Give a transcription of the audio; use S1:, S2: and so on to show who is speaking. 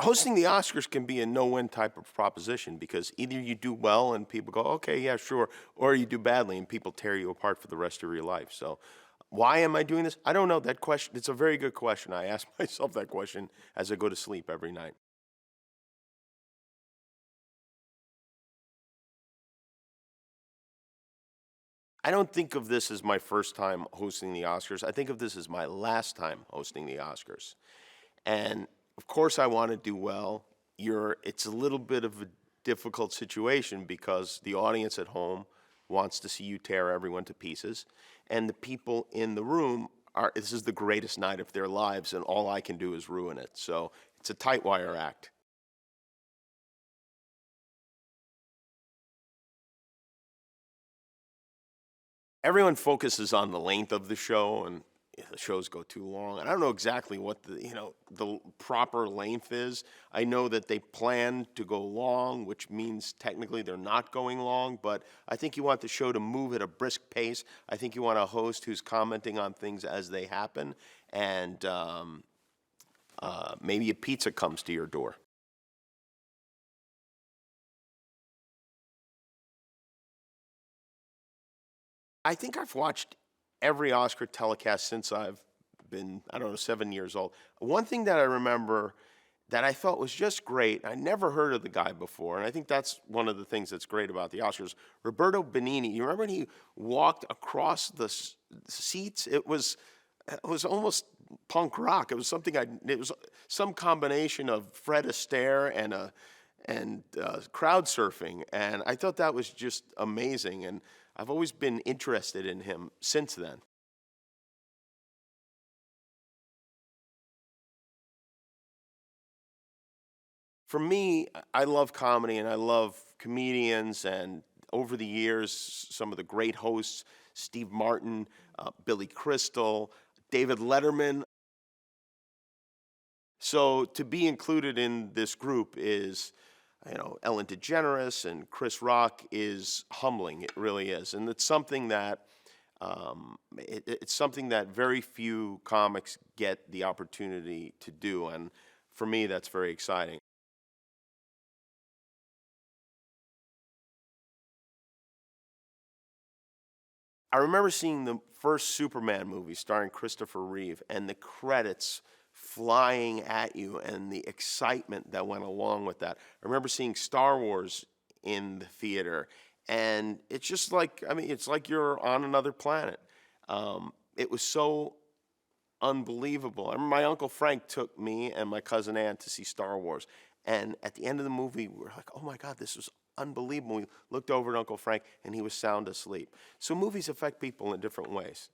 S1: Hosting the Oscars can be a no-win type of proposition because either you do well and people go, okay, yeah, sure, or you do badly and people tear you apart for the rest of your life. So why am I doing this? I don't know. That question, it's a very good question. I ask myself that question as I go to sleep every night. I don't think of this as my first time hosting the Oscars. I think of this as my last time hosting the Oscars. And of course, I want to do well. It's a little bit of a difficult situation because the audience at home wants to see you tear everyone to pieces, and the people in the room this is the greatest night of their lives, and all I can do is ruin it. So it's a tight wire act. Everyone focuses on the length of the show, and if the shows go too long, and I don't know exactly what the proper length is. I know that they plan to go long, which means technically they're not going long, but I think you want the show to move at a brisk pace. I think you want a host who's commenting on things as they happen, and maybe a pizza comes to your door. I think I've watched every Oscar telecast since I've been, I don't know, 7 years old. One thing that I remember that I thought was just great, I never heard of the guy before, and I think that's one of the things that's great about the Oscars. Roberto Benigni, you remember when he walked across the seats? It was almost punk rock. It was it was some combination of Fred Astaire and crowd surfing, and I thought that was just amazing, and I've always been interested in him since then. For me, I love comedy and I love comedians, and over the years, some of the great hosts, Steve Martin, Billy Crystal, David Letterman. So to be included in this group is, Ellen DeGeneres and Chris Rock is humbling. It really is, and it's something that very few comics get the opportunity to do, and for me, that's very exciting. I remember seeing the first Superman movie starring Christopher Reeve and the credits flying at you and the excitement that went along with that. I remember seeing Star Wars in the theater, and it's just like, I mean, it's like you're on another planet. It was so unbelievable. I remember my Uncle Frank took me and my cousin Ann to see Star Wars. And at the end of the movie, we were like, oh my God, this was unbelievable. We looked over at Uncle Frank and he was sound asleep. So movies affect people in different ways.